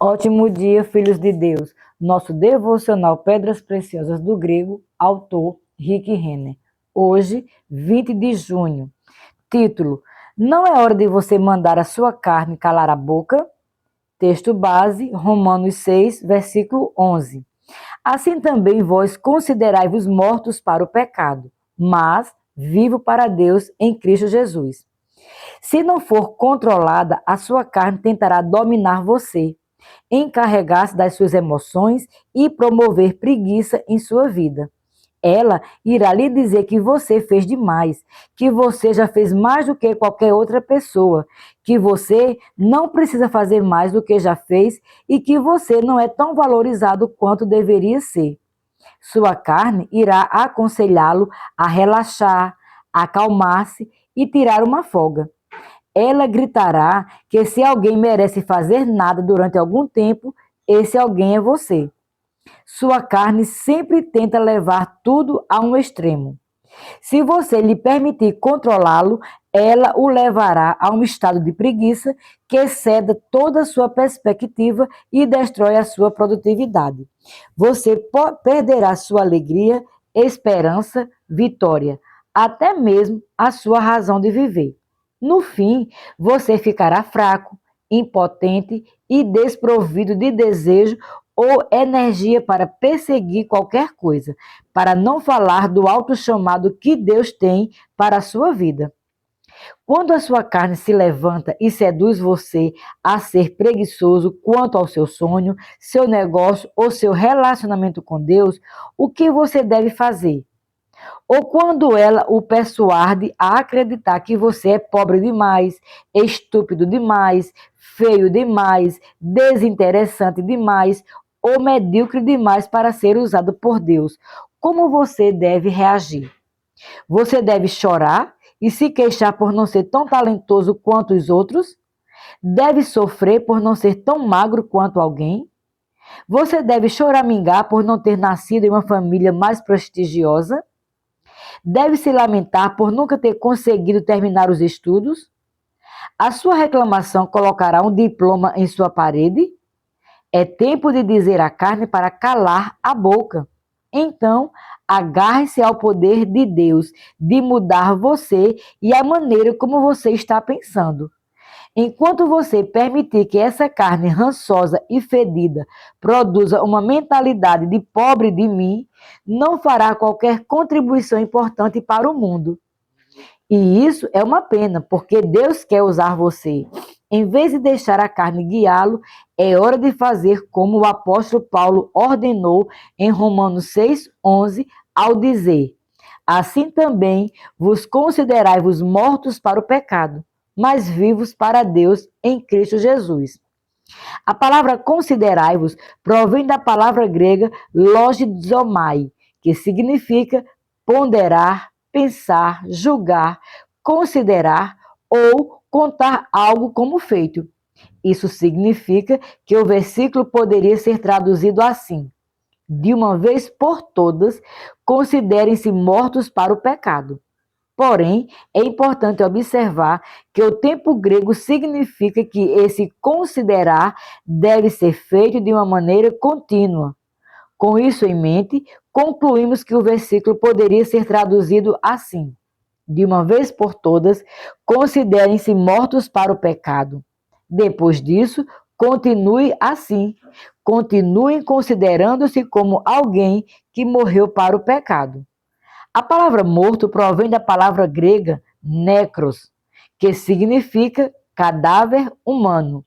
Ótimo dia, filhos de Deus. Nosso devocional Pedras Preciosas do Grego, autor Rick Renner. Hoje, 20 de junho. Título: Não é hora de você mandar a sua carne calar a boca? Texto base, Romanos 6, versículo 11. Assim também vós considerai-vos mortos para o pecado, mas vivo para Deus em Cristo Jesus. Se não for controlada, a sua carne tentará dominar você, encarregar-se das suas emoções e promover preguiça em sua vida. Ela irá lhe dizer que você fez demais, que você já fez mais do que qualquer outra pessoa, que você não precisa fazer mais do que já fez e que você não é tão valorizado quanto deveria ser. Sua carne irá aconselhá-lo a relaxar, acalmar-se e tirar uma folga. Ela gritará que se alguém merece fazer nada durante algum tempo, esse alguém é você. Sua carne sempre tenta levar tudo a um extremo. Se você lhe permitir controlá-lo, ela o levará a um estado de preguiça que ceda toda a sua perspectiva e destrói a sua produtividade. Você perderá sua alegria, esperança, vitória, até mesmo a sua razão de viver. No fim, você ficará fraco, impotente e desprovido de desejo ou energia para perseguir qualquer coisa, para não falar do alto chamado que Deus tem para a sua vida. Quando a sua carne se levanta e seduz você a ser preguiçoso quanto ao seu sonho, seu negócio ou seu relacionamento com Deus, o que você deve fazer? Ou quando ela o persuade a acreditar que você é pobre demais, estúpido demais, feio demais, desinteressante demais ou medíocre demais para ser usado por Deus, como você deve reagir? Você deve chorar e se queixar por não ser tão talentoso quanto os outros? Deve sofrer por não ser tão magro quanto alguém? Você deve choramingar por não ter nascido em uma família mais prestigiosa? Deve se lamentar por nunca ter conseguido terminar os estudos? A sua reclamação colocará um diploma em sua parede? É tempo de dizer à carne para calar a boca. Então, agarre-se ao poder de Deus de mudar você e a maneira como você está pensando. Enquanto você permitir que essa carne rançosa e fedida produza uma mentalidade de pobre de mim, não fará qualquer contribuição importante para o mundo. E isso é uma pena, porque Deus quer usar você. Em vez de deixar a carne guiá-lo, é hora de fazer como o apóstolo Paulo ordenou em Romanos 6:11, ao dizer: Assim também vos considerai-vos mortos para o pecado, mas vivos para Deus em Cristo Jesus. A palavra considerai-vos provém da palavra grega logizomai, que significa ponderar, pensar, julgar, considerar ou contar algo como feito. Isso significa que o versículo poderia ser traduzido assim: de uma vez por todas, considerem-se mortos para o pecado. Porém, é importante observar que o tempo grego significa que esse considerar deve ser feito de uma maneira contínua. Com isso em mente, concluímos que o versículo poderia ser traduzido assim: de uma vez por todas, considerem-se mortos para o pecado. Depois disso, continue assim. Continuem considerando-se como alguém que morreu para o pecado. A palavra morto provém da palavra grega necros, que significa cadáver humano.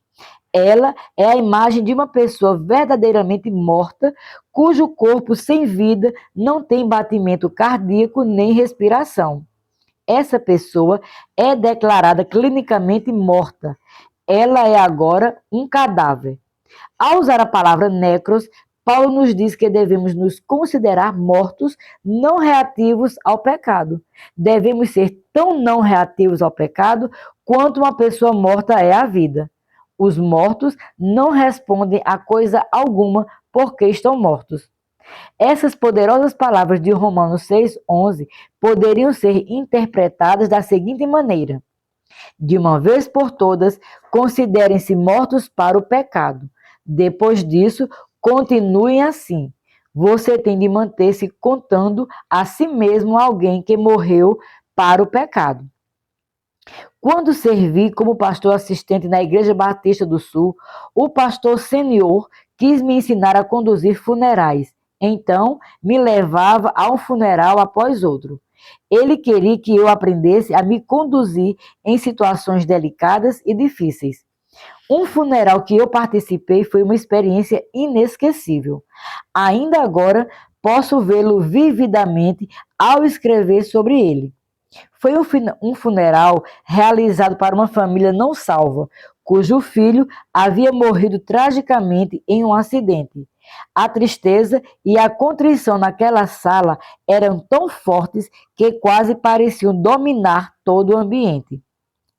Ela é a imagem de uma pessoa verdadeiramente morta, cujo corpo sem vida não tem batimento cardíaco nem respiração. Essa pessoa é declarada clinicamente morta. Ela é agora um cadáver. Ao usar a palavra necros, Paulo nos diz que devemos nos considerar mortos, não reativos ao pecado. Devemos ser tão não reativos ao pecado quanto uma pessoa morta é à vida. Os mortos não respondem a coisa alguma porque estão mortos. Essas poderosas palavras de Romanos 6:11 poderiam ser interpretadas da seguinte maneira: de uma vez por todas, considerem-se mortos para o pecado. Depois disso, continuem assim. Você tem de manter-se contando a si mesmo alguém que morreu para o pecado. Quando servi como pastor assistente na Igreja Batista do Sul, o pastor senior quis me ensinar a conduzir funerais. Então, me levava a um funeral após outro. Ele queria que eu aprendesse a me conduzir em situações delicadas e difíceis. Um funeral que eu participei foi uma experiência inesquecível. Ainda agora posso vê-lo vividamente ao escrever sobre ele. Foi um funeral realizado para uma família não salva, cujo filho havia morrido tragicamente em um acidente. A tristeza e a contrição naquela sala eram tão fortes que quase pareciam dominar todo o ambiente.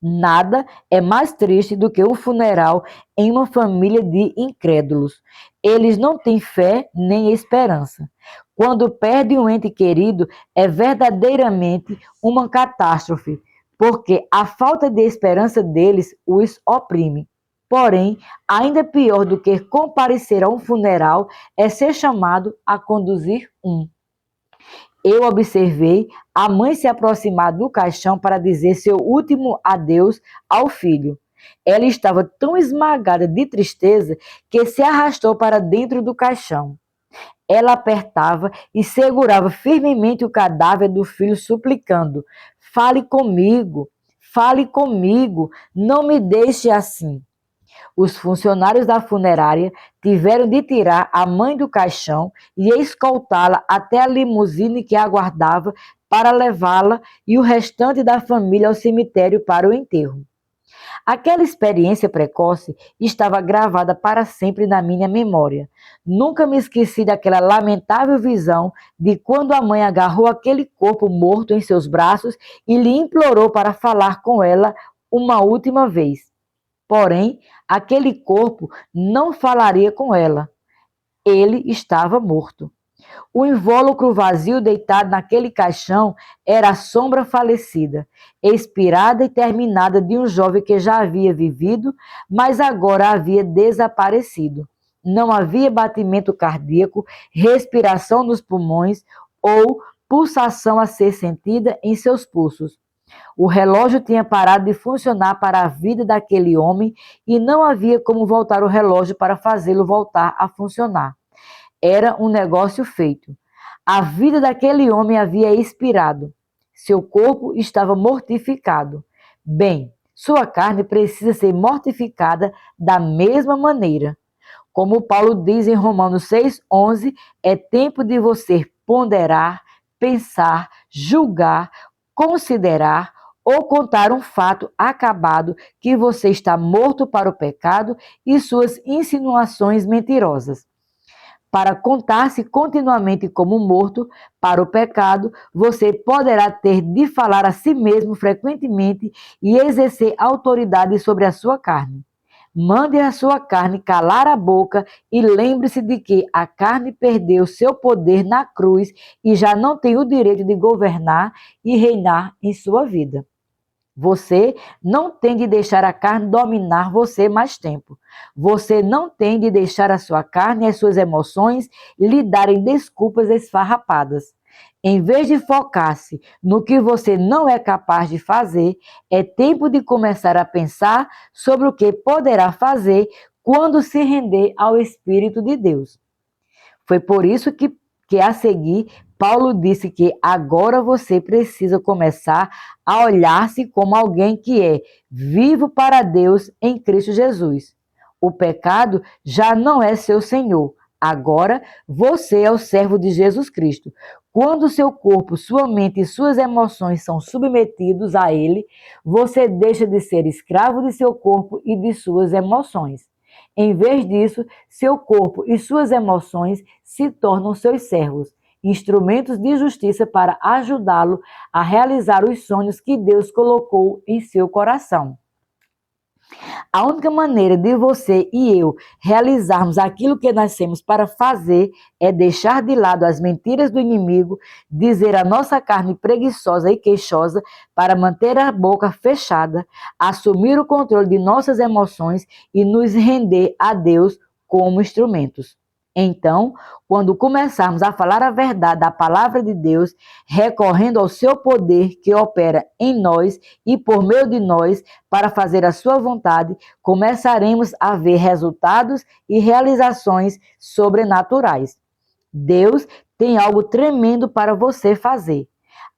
Nada é mais triste do que um funeral em uma família de incrédulos. Eles não têm fé nem esperança. Quando perdem um ente querido, é verdadeiramente uma catástrofe, porque a falta de esperança deles os oprime. Porém, ainda pior do que comparecer a um funeral é ser chamado a conduzir um. Eu observei a mãe se aproximar do caixão para dizer seu último adeus ao filho. Ela estava tão esmagada de tristeza que se arrastou para dentro do caixão. Ela apertava e segurava firmemente o cadáver do filho, suplicando: fale comigo, não me deixe assim. Os funcionários da funerária tiveram de tirar a mãe do caixão e escoltá-la até a limusine que aguardava para levá-la e o restante da família ao cemitério para o enterro. Aquela experiência precoce estava gravada para sempre na minha memória. Nunca me esqueci daquela lamentável visão de quando a mãe agarrou aquele corpo morto em seus braços e lhe implorou para falar com ela uma última vez. Porém, aquele corpo não falaria com ela. Ele estava morto. O invólucro vazio deitado naquele caixão era a sombra falecida, expirada e terminada de um jovem que já havia vivido, mas agora havia desaparecido. Não havia batimento cardíaco, respiração nos pulmões ou pulsação a ser sentida em seus pulsos. O relógio tinha parado de funcionar para a vida daquele homem e não havia como voltar o relógio para fazê-lo voltar a funcionar. Era um negócio feito. A vida daquele homem havia expirado. Seu corpo estava mortificado. Bem, sua carne precisa ser mortificada da mesma maneira. Como Paulo diz em Romanos 6,11, é tempo de você ponderar, pensar, julgar, considerar ou contar um fato acabado que você está morto para o pecado e suas insinuações mentirosas. Para contar-se continuamente como morto para o pecado, você poderá ter de falar a si mesmo frequentemente e exercer autoridade sobre a sua carne. Mande a sua carne calar a boca e lembre-se de que a carne perdeu seu poder na cruz e já não tem o direito de governar e reinar em sua vida. Você não tem de deixar a carne dominar você mais tempo. Você não tem de deixar a sua carne e as suas emoções lhe darem desculpas esfarrapadas. Em vez de focar-se no que você não é capaz de fazer, é tempo de começar a pensar sobre o que poderá fazer quando se render ao Espírito de Deus. Foi por isso que a seguir, Paulo disse que agora você precisa começar a olhar-se como alguém que é vivo para Deus em Cristo Jesus. O pecado já não é seu senhor. Agora você é o servo de Jesus Cristo. Quando seu corpo, sua mente e suas emoções são submetidos a ele, você deixa de ser escravo de seu corpo e de suas emoções. Em vez disso, seu corpo e suas emoções se tornam seus servos, instrumentos de justiça para ajudá-lo a realizar os sonhos que Deus colocou em seu coração. A única maneira de você e eu realizarmos aquilo que nascemos para fazer é deixar de lado as mentiras do inimigo, dizer a nossa carne preguiçosa e queixosa para manter a boca fechada, assumir o controle de nossas emoções e nos render a Deus como instrumentos. Então, quando começarmos a falar a verdade da palavra de Deus, recorrendo ao seu poder que opera em nós e por meio de nós para fazer a sua vontade, começaremos a ver resultados e realizações sobrenaturais. Deus tem algo tremendo para você fazer.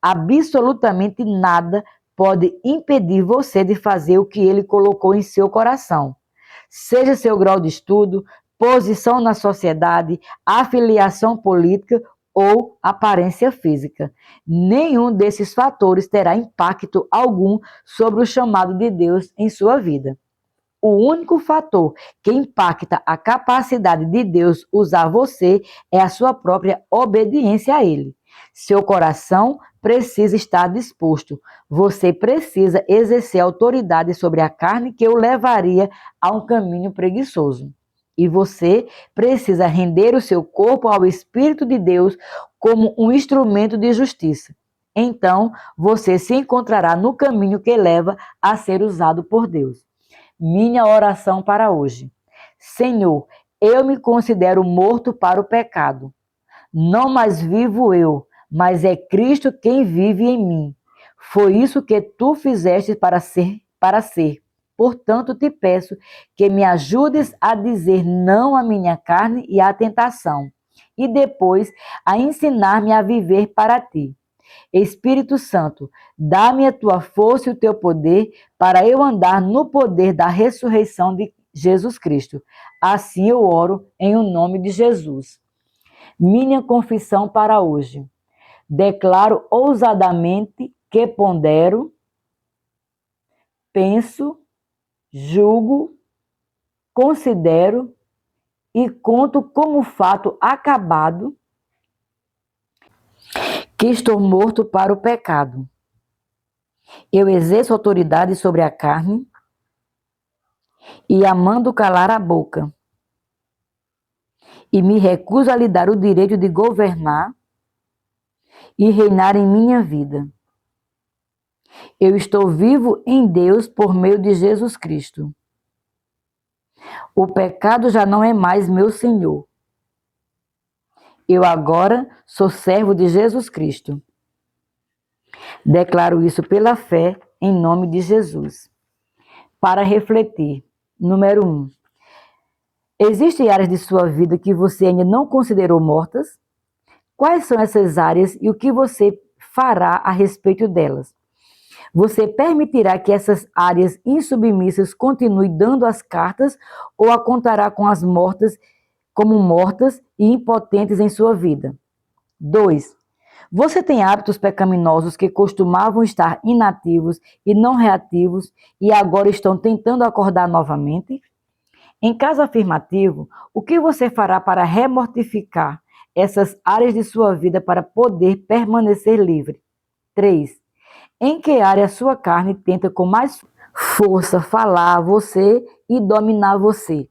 Absolutamente nada pode impedir você de fazer o que ele colocou em seu coração. Seja seu grau de estudo, posição na sociedade, afiliação política ou aparência física. Nenhum desses fatores terá impacto algum sobre o chamado de Deus em sua vida. O único fator que impacta a capacidade de Deus usar você é a sua própria obediência a Ele. Seu coração precisa estar disposto. Você precisa exercer autoridade sobre a carne que o levaria a um caminho preguiçoso. E você precisa render o seu corpo ao Espírito de Deus como um instrumento de justiça. Então, você se encontrará no caminho que leva a ser usado por Deus. Minha oração para hoje. Senhor, eu me considero morto para o pecado. Não mais vivo eu, mas é Cristo quem vive em mim. Foi isso que tu fizeste para ser. Portanto, te peço que me ajudes a dizer não à minha carne e à tentação, e depois a ensinar-me a viver para ti. Espírito Santo, dá-me a tua força e o teu poder para eu andar no poder da ressurreição de Jesus Cristo. Assim eu oro em o nome de Jesus. Minha confissão para hoje. Declaro ousadamente que pondero, penso, julgo, considero e conto como fato acabado que estou morto para o pecado. Eu exerço autoridade sobre a carne e a mando calar a boca. E me recuso a lhe dar o direito de governar e reinar em minha vida. Eu estou vivo em Deus por meio de Jesus Cristo. O pecado já não é mais meu senhor. Eu agora sou servo de Jesus Cristo. Declaro isso pela fé, em nome de Jesus. Para refletir, número 1. Existem áreas de sua vida que você ainda não considerou mortas? Quais são essas áreas e o que você fará a respeito delas? Você permitirá que essas áreas insubmissas continuem dando as cartas ou a contará com as mortas como mortas e impotentes em sua vida? 2. Você tem hábitos pecaminosos que costumavam estar inativos e não reativos e agora estão tentando acordar novamente? Em caso afirmativo, o que você fará para remortificar essas áreas de sua vida para poder permanecer livre? 3. Em que área a sua carne tenta com mais força falar a você e dominar você?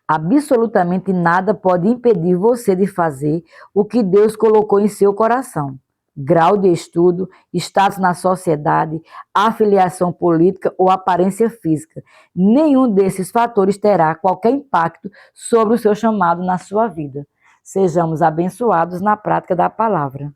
Absolutamente nada pode impedir você de fazer o que Deus colocou em seu coração. Grau de estudo, status na sociedade, afiliação política ou aparência física. Nenhum desses fatores terá qualquer impacto sobre o seu chamado na sua vida. Sejamos abençoados na prática da palavra.